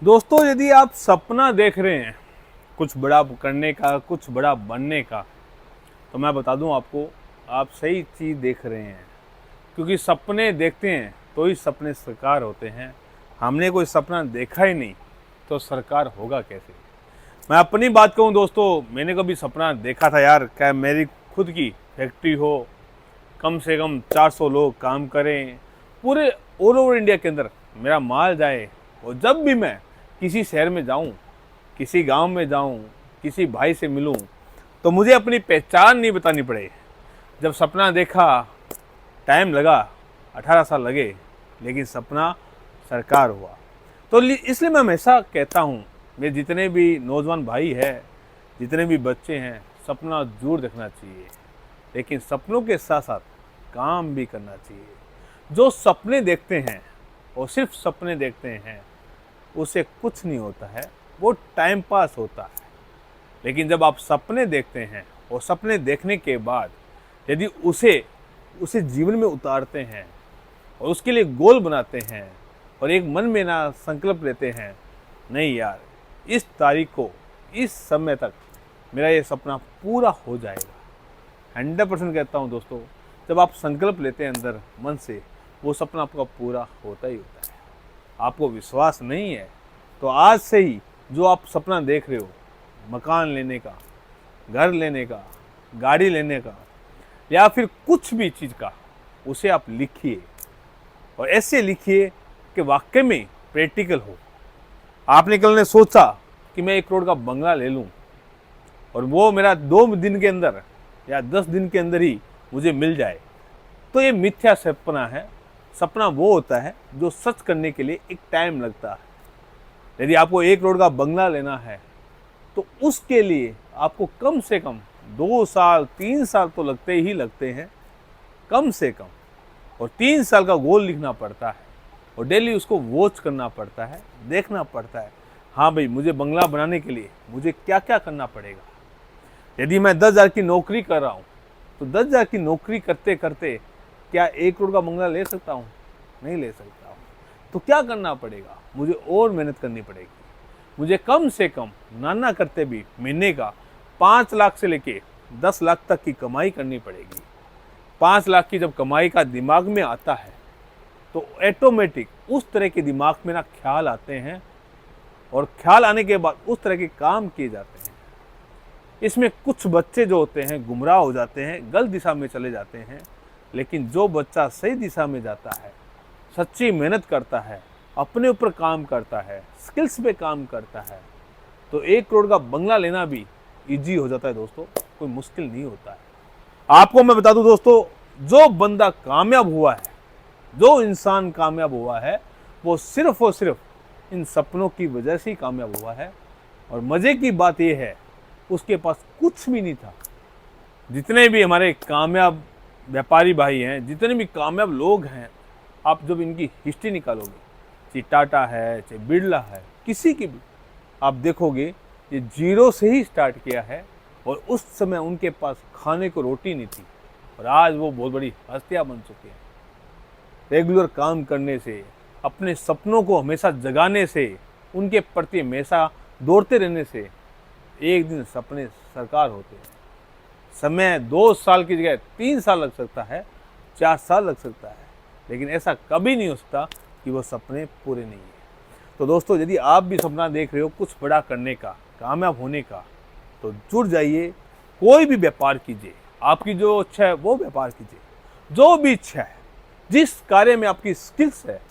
दोस्तों, यदि आप सपना देख रहे हैं कुछ बड़ा करने का, कुछ बड़ा बनने का, तो मैं बता दूं आपको, आप सही चीज़ देख रहे हैं। क्योंकि सपने देखते हैं तो ही सपने साकार होते हैं। हमने कोई सपना देखा ही नहीं तो साकार होगा कैसे। मैं अपनी बात कहूं दोस्तों, मैंने कभी सपना देखा था यार, क्या मेरी खुद की फैक्ट्री हो, कम से कम 400 लोग काम करें, पूरे ऑल ओवर इंडिया के अंदर मेरा माल जाए। और जब भी मैं किसी शहर में जाऊं, किसी गांव में जाऊं, किसी भाई से मिलूं, तो मुझे अपनी पहचान नहीं बतानी पड़े। जब सपना देखा, टाइम लगा, 18 साल लगे, लेकिन सपना साकार हुआ। तो इसलिए मैं हमेशा कहता हूँ, मेरे जितने भी नौजवान भाई हैं, जितने भी बच्चे हैं, सपना जरूर देखना चाहिए, लेकिन सपनों के साथ साथ काम भी करना चाहिए। जो सपने देखते हैं और सिर्फ सपने देखते हैं, उससे कुछ नहीं होता है, वो टाइम पास होता है। लेकिन जब आप सपने देखते हैं और सपने देखने के बाद यदि उसे उसे जीवन में उतारते हैं और उसके लिए गोल बनाते हैं और एक मन में ना संकल्प लेते हैं, नहीं यार, इस तारीख को, इस समय तक मेरा ये सपना पूरा हो जाएगा। 100% कहता हूँ दोस्तों, जब आप संकल्प लेते हैं अंदर मन से, वो सपना आपका पूरा होता ही होता है। आपको विश्वास नहीं है तो आज से ही जो आप सपना देख रहे हो, मकान लेने का, घर लेने का, गाड़ी लेने का, या फिर कुछ भी चीज़ का, उसे आप लिखिए। और ऐसे लिखिए कि वाकई में प्रैक्टिकल हो। आपने कल ने सोचा कि मैं 1 करोड़ का बंगला ले लूं और वो मेरा 2 दिन के अंदर या 10 दिन के अंदर ही मुझे मिल जाए, तो ये मिथ्या सपना है। सपना वो होता है जो सच करने के लिए एक टाइम लगता है। यदि आपको 1 करोड़ का बंगला लेना है तो उसके लिए आपको कम से कम 2 साल 3 साल तो लगते ही लगते हैं, कम से कम। और 3 साल का गोल लिखना पड़ता है और डेली उसको वॉच करना पड़ता है, देखना पड़ता है, हाँ भाई, मुझे बंगला बनाने के लिए मुझे क्या क्या करना पड़ेगा। यदि मैं 10,000 की नौकरी कर रहा हूँ तो 10,000 की नौकरी करते करते क्या 1 करोड़ का बंगला ले सकता हूँ? नहीं ले सकता हूँ। तो क्या करना पड़ेगा? मुझे और मेहनत करनी पड़ेगी। मुझे कम से कम नाना करते भी महीने का 5 लाख से लेके 10 लाख तक की कमाई करनी पड़ेगी। 5 लाख की जब कमाई का दिमाग में आता है तो ऑटोमेटिक उस तरह के दिमाग में ना ख्याल आते हैं, और ख्याल आने के बाद उस तरह के काम किए जाते हैं। इसमें कुछ बच्चे जो होते हैं गुमराह हो जाते हैं, गलत दिशा में चले जाते हैं। लेकिन जो बच्चा सही दिशा में जाता है, सच्ची मेहनत करता है, अपने ऊपर काम करता है, स्किल्स पे काम करता है, तो 1 करोड़ का बंगला लेना भी इजी हो जाता है दोस्तों, कोई मुश्किल नहीं होता है। आपको मैं बता दूं दोस्तों, जो बंदा कामयाब हुआ है, जो इंसान कामयाब हुआ है, वो सिर्फ और सिर्फ इन सपनों की वजह से ही कामयाब हुआ है। और मजे की बात यह है, उसके पास कुछ भी नहीं था। जितने भी हमारे कामयाब व्यापारी भाई हैं, जितने भी कामयाब लोग हैं, आप जब इनकी हिस्ट्री निकालोगे, चाहे टाटा है, चाहे बिरला है, किसी की भी, आप देखोगे ये जीरो से ही स्टार्ट किया है। और उस समय उनके पास खाने को रोटी नहीं थी, और आज वो बहुत बड़ी हस्तियां बन चुके हैं। रेगुलर काम करने से, अपने सपनों को हमेशा जगाने से, उनके प्रति हमेशा दौड़ते रहने से एक दिन सपने साकार होते हैं। समय 2 साल की जगह 3 साल लग सकता है, 4 साल लग सकता है, लेकिन ऐसा कभी नहीं हो सकता कि वो सपने पूरे नहीं है। तो दोस्तों, यदि आप भी सपना देख रहे हो कुछ बड़ा करने का, कामयाब होने का, तो जुड़ जाइए। कोई भी व्यापार कीजिए, आपकी जो इच्छा है वो व्यापार कीजिए। जो भी इच्छा है, जिस कार्य में आपकी स्किल्स है,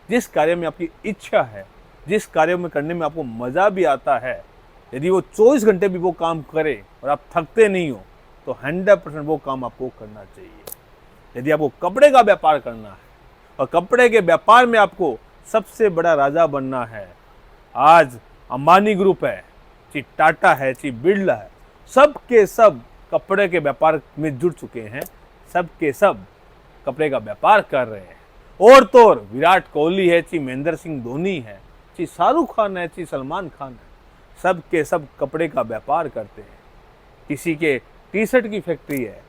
जिस कार्य में आपकी इच्छा है, जिस कार्य में करने में आपको मज़ा भी आता है, यदि वो 24 घंटे भी वो काम करे और आप थकते नहीं हो, तो 100% वो काम आपको करना चाहिए। यदि आपको कपड़े का व्यापार करना है और कपड़े के व्यापार में आपको सबसे बड़ा राजा बनना है, आज अंबानी ग्रुप है, चाहे टाटा है, चाहे बिरला है, सब के सब कपड़े के व्यापार में जुड़ चुके हैं। सब के सब कपड़े का व्यापार कर रहे हैं। और तो और विराट कोहली है, चाहे महेंद्र सिंह धोनी है, चाहे शाहरुख खान है, चाहे सलमान खान है, सब के सब कपड़े का व्यापार करते हैं। किसी के टी शर्ट की फैक्ट्री है,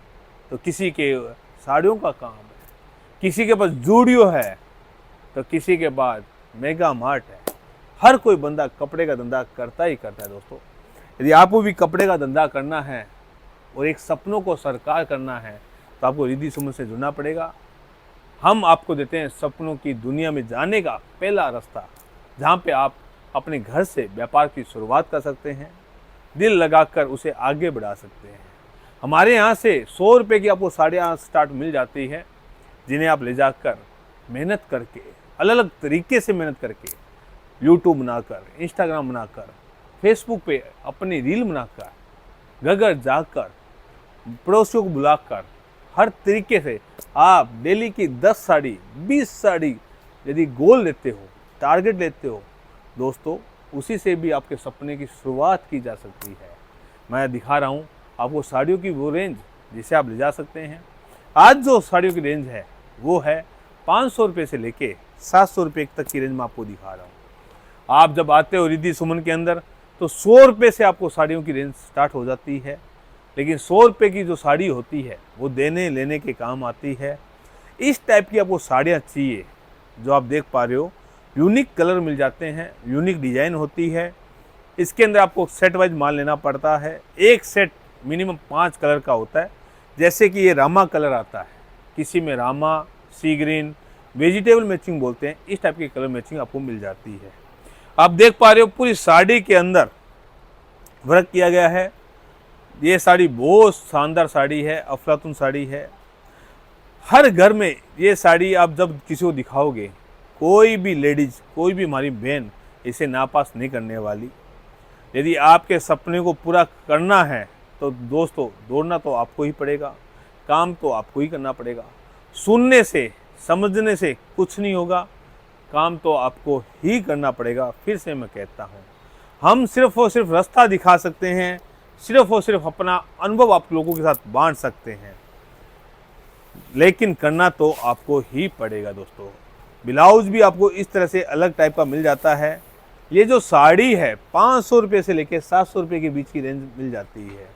तो किसी के साड़ियों का काम है, किसी के पास जूडियो है, तो किसी के पास मेगा मार्ट है। हर कोई बंदा कपड़े का धंधा करता ही करता है दोस्तों। यदि आपको भी कपड़े का धंधा करना है और एक सपनों को साकार करना है तो आपको रिद्धि सुमन से जुड़ना पड़ेगा। हम आपको देते हैं सपनों की दुनिया में जाने का पहला रास्ता, जहाँ पे आप अपने घर से व्यापार की शुरुआत कर सकते हैं, दिल लगाकर उसे आगे बढ़ा सकते हैं। हमारे यहाँ से 100 रुपये की आपको साड़ियाँ स्टार्ट मिल जाती है, जिन्हें आप ले जाकर मेहनत करके, अलग अलग तरीके से मेहनत करके, यूट्यूब बनाकर, इंस्टाग्राम बनाकर, फेसबुक पे अपनी रील बनाकर, घर घर जाकर, पड़ोसियों को बुलाकर, हर तरीके से आप डेली की 10 साड़ी 20 साड़ी यदि गोल लेते हो, टारगेट लेते हो दोस्तों, उसी से भी आपके सपने की शुरुआत की जा सकती है। मैं दिखा रहा हूँ आपको साड़ियों की वो रेंज जिसे आप ले जा सकते हैं। आज जो साड़ियों की रेंज है वो है 500 रुपये से लेके 700 रुपये तक की रेंज में आपको दिखा रहा हूँ। आप जब आते हो रिद्धि सुमन के अंदर तो 100 रुपये से आपको साड़ियों की रेंज स्टार्ट हो जाती है, लेकिन 100 रुपये की जो साड़ी होती है वो देने लेने के काम आती है। इस टाइप की आपको साड़ियाँ चाहिए जो आप देख पा रहे हो, यूनिक कलर मिल जाते हैं, यूनिक डिज़ाइन होती है। इसके अंदर आपको सेट वाइज माल लेना पड़ता है। एक सेट मिनिमम 5 कलर का होता है, जैसे कि ये रामा कलर आता है, किसी में रामा, सी ग्रीन, वेजिटेबल मैचिंग बोलते हैं, इस टाइप की कलर मैचिंग आपको मिल जाती है। आप देख पा रहे हो पूरी साड़ी के अंदर वर्क किया गया है। ये साड़ी बहुत शानदार साड़ी है, अफलातून साड़ी है। हर घर में ये साड़ी आप जब किसी को दिखाओगे, कोई भी लेडीज, कोई भी हमारी बहन इसे नापास नहीं करने वाली। यदि आपके सपने को पूरा करना है तो दोस्तों दौड़ना तो आपको ही पड़ेगा, काम तो आपको ही करना पड़ेगा। सुनने से समझने से कुछ नहीं होगा, काम तो आपको ही करना पड़ेगा। फिर से मैं कहता हूँ, हम सिर्फ और सिर्फ रास्ता दिखा सकते हैं, सिर्फ और सिर्फ अपना अनुभव आप लोगों के साथ बांट सकते हैं, लेकिन करना तो आपको ही पड़ेगा दोस्तों। ब्लाउज भी आपको इस तरह से अलग टाइप का मिल जाता है। ये जो साड़ी है 500 रुपये से लेकर 700 रुपये के बीच की रेंज मिल जाती है।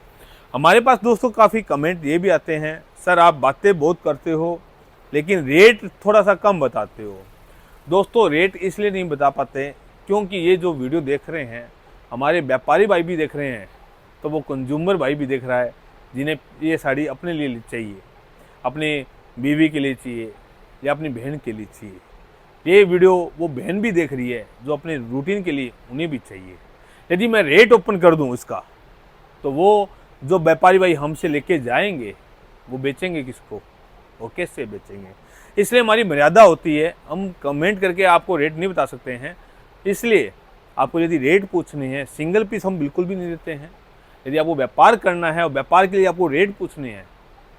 हमारे पास दोस्तों काफ़ी कमेंट ये भी आते हैं, सर आप बातें बहुत करते हो लेकिन रेट थोड़ा सा कम बताते हो। दोस्तों रेट इसलिए नहीं बता पाते क्योंकि ये जो वीडियो देख रहे हैं हमारे व्यापारी भाई भी देख रहे हैं, तो वो कंज्यूमर भाई भी देख रहा है, जिन्हें ये साड़ी अपने लिए चाहिए, अपने बीवी के लिए चाहिए या अपनी बहन के लिए चाहिए। ये वीडियो वो बहन भी देख रही है जो अपने रूटीन के लिए उन्हें भी चाहिए। यदि मैं रेट ओपन कर दूं इसका, तो वो जो व्यापारी भाई हमसे लेके जाएंगे वो बेचेंगे किसको, वो कैसे बेचेंगे। इसलिए हमारी मर्यादा होती है, हम कमेंट करके आपको रेट नहीं बता सकते हैं। इसलिए आपको यदि रेट पूछनी है, सिंगल पीस हम बिल्कुल भी नहीं देते हैं। यदि आपको व्यापार करना है और व्यापार के लिए आपको रेट पूछनी है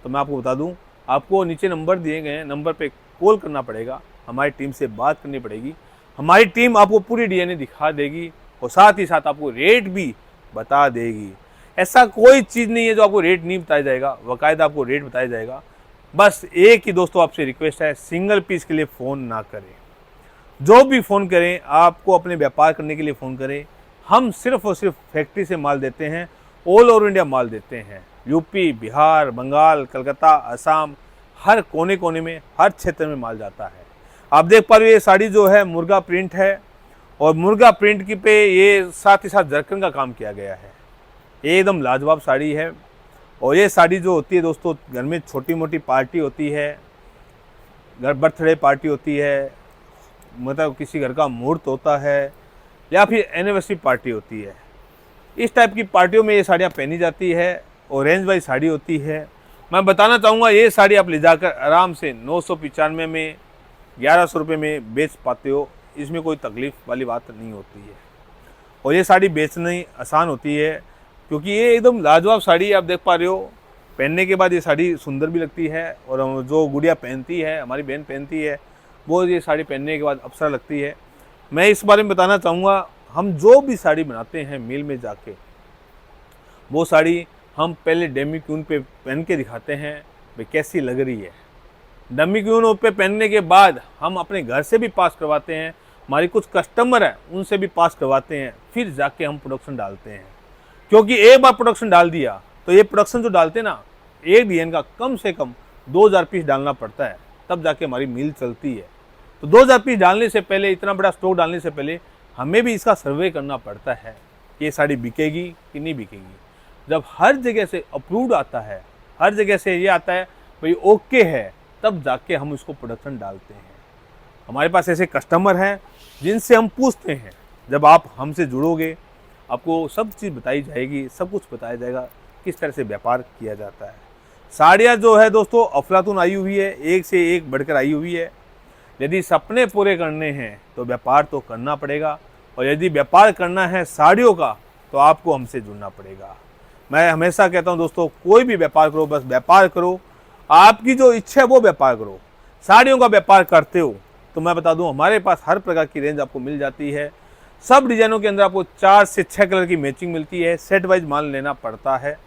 तो मैं आपको बता दूं, आपको नीचे नंबर दिए गए हैं, नंबर पे कॉल करना पड़ेगा, हमारी टीम से बात करनी पड़ेगी। हमारी टीम आपको पूरी डीएनए दिखा देगी और साथ ही साथ आपको रेट भी बता देगी। ऐसा कोई चीज़ नहीं है जो आपको रेट नहीं बताया जाएगा, बाकायदा आपको रेट बताया जाएगा। बस एक ही दोस्तों आपसे रिक्वेस्ट है, सिंगल पीस के लिए फ़ोन ना करें। जो भी फ़ोन करें आपको अपने व्यापार करने के लिए फ़ोन करें। हम सिर्फ और सिर्फ फैक्ट्री से माल देते हैं, ऑल ओवर इंडिया माल देते हैं। यूपी, बिहार, बंगाल, कलकत्ता, असम, हर कोने कोने में, हर क्षेत्र में माल जाता है। आप देख पा रहे हो ये साड़ी जो है मुर्गा प्रिंट है, और मुर्गा प्रिंट की पे ये साथ ही साथ जरकन का काम किया गया है। ये एकदम लाजवाब साड़ी है। और ये साड़ी जो होती है दोस्तों, घर में छोटी मोटी पार्टी होती है, घर बर्थडे पार्टी होती है, मतलब किसी घर का मुहूर्त होता है या फिर एनिवर्सरी पार्टी होती है, इस टाइप की पार्टियों में ये साड़ियाँ पहनी जाती है और रेंज वाइज साड़ी होती है। मैं बताना चाहूँगा ये साड़ी आप ले जाकर आराम से 995 में, 1100 रुपये में बेच पाते हो। इसमें कोई तकलीफ़ वाली बात नहीं होती है और ये साड़ी बेचनी आसान होती है क्योंकि ये एकदम लाजवाब साड़ी आप देख पा रहे हो। पहनने के बाद ये साड़ी सुंदर भी लगती है और जो गुड़िया पहनती है, हमारी बहन पहनती है, वो ये साड़ी पहनने के बाद अप्सरा लगती है। मैं इस बारे में बताना चाहूँगा, हम जो भी साड़ी बनाते हैं मिल में जाके, वो साड़ी हम पहले डेमी क्यून पे पहन के दिखाते हैं भाई कैसी लग रही है। डेमी क्यून पे पहनने के बाद हम अपने घर से भी पास करवाते हैं, हमारी कुछ कस्टमर है उनसे भी पास करवाते हैं, फिर जाके हम प्रोडक्शन डालते हैं। क्योंकि एक बार प्रोडक्शन डाल दिया तो ये प्रोडक्शन जो डालते हैं ना, एक डीएन का कम से कम 2000 पीस डालना पड़ता है, तब जाके हमारी मिल चलती है। तो 2000 पीस डालने से पहले, इतना बड़ा स्टॉक डालने से पहले हमें भी इसका सर्वे करना पड़ता है कि ये साड़ी बिकेगी कि नहीं बिकेगी। जब हर जगह से अप्रूव्ड आता है, हर जगह से ये आता है भाई ओके है, तब जाके हम इसको प्रोडक्शन डालते हैं। हमारे पास ऐसे कस्टमर हैं जिनसे हम पूछते हैं, जब आप हमसे जुड़ोगे आपको सब चीज़ बताई जाएगी, सब कुछ बताया जाएगा किस तरह से व्यापार किया जाता है। साड़ियाँ जो है दोस्तों अफलातून आई हुई है, एक से एक बढ़कर आई हुई है। यदि सपने पूरे करने हैं तो व्यापार तो करना पड़ेगा, और यदि व्यापार करना है साड़ियों का तो आपको हमसे जुड़ना पड़ेगा। मैं हमेशा कहता हूं दोस्तों, कोई भी व्यापार करो, बस व्यापार करो, आपकी जो इच्छा है वो व्यापार करो। साड़ियों का व्यापार करते हो तो मैं बता दूं हमारे पास हर प्रकार की रेंज आपको मिल जाती है। सब डिजाइनों के अंदर आपको 4 से 6 कलर की मैचिंग मिलती है। सेट वाइज माल लेना पड़ता है।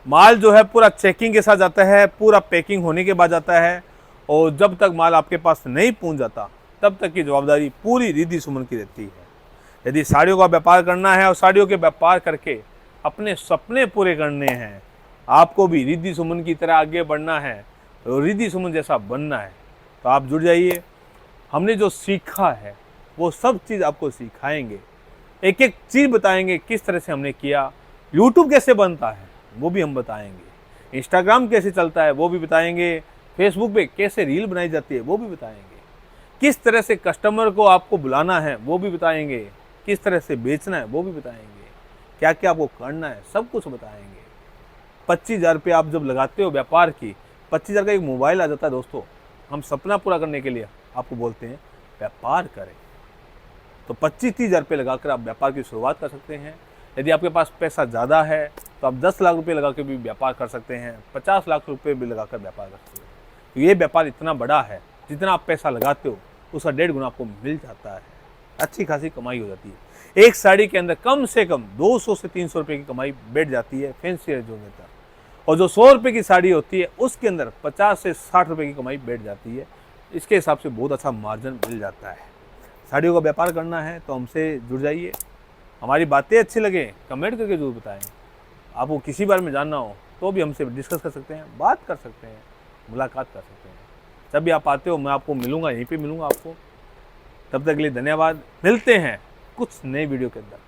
माल जो है पूरा चेकिंग के साथ जाता है, पूरा पैकिंग होने के बाद जाता है, और जब तक माल आपके पास नहीं पहुंच जाता तब तक की जवाबदारी पूरी रिद्धि सुमन की रहती है। यदि साड़ियों का व्यापार करना है और साड़ियों के व्यापार करके अपने सपने पूरे करने हैं, आपको भी रिद्धि सुमन की तरह आगे बढ़ना है, तो रिद्धि सुमन जैसा बनना है, तो आप जुड़ जाइए। हमने जो सीखा है वो सब चीज़ आपको सिखाएंगे, एक एक चीज़ बताएंगे किस तरह से हमने किया। यूट्यूब कैसे बनता है वो भी हम बताएंगे, इंस्टाग्राम कैसे चलता है वो भी बताएंगे, फेसबुक पे कैसे रील बनाई जाती है वो भी बताएंगे, किस तरह से कस्टमर को आपको बुलाना है वो भी बताएंगे, किस तरह से बेचना है वो भी बताएंगे, क्या क्या आपको करना है सब कुछ बताएंगे। 25,000 रुपये आप जब लगाते हो व्यापार की, 25,000 का एक मोबाइल आ जाता है दोस्तों। हम सपना पूरा करने के लिए आपको बोलते हैं व्यापार करें, तो 25-30,000 रुपये लगाकर आप व्यापार की शुरुआत कर सकते हैं। यदि आपके पास पैसा ज़्यादा है तो आप 10 लाख रुपये लगा के भी व्यापार कर सकते हैं, 50 लाख रुपये भी लगाकर व्यापार कर सकते हैं। तो ये व्यापार इतना बड़ा है, जितना आप पैसा लगाते हो उसका 1.5 गुना आपको मिल जाता है। अच्छी खासी कमाई हो जाती है। एक साड़ी के अंदर कम से कम 200 से 300 रुपये की कमाई बैठ जाती है फैंसी रेंज में तक, और जो 100 रुपये की साड़ी होती है उसके अंदर 50 से 60 रुपये की कमाई बैठ जाती है। इसके हिसाब से बहुत अच्छा मार्जिन मिल जाता है। साड़ियों का व्यापार करना है तो हमसे जुड़ जाइए। हमारी बातें अच्छी लगे कमेंट करके जरूर बताएं। आपको किसी बारे में जानना हो तो भी हमसे डिस्कस कर सकते हैं, बात कर सकते हैं, मुलाकात कर सकते हैं। जब भी आप आते हो मैं आपको मिलूंगा, यहीं पे मिलूंगा आपको। तब तक के लिए धन्यवाद। मिलते हैं कुछ नए वीडियो के अंदर।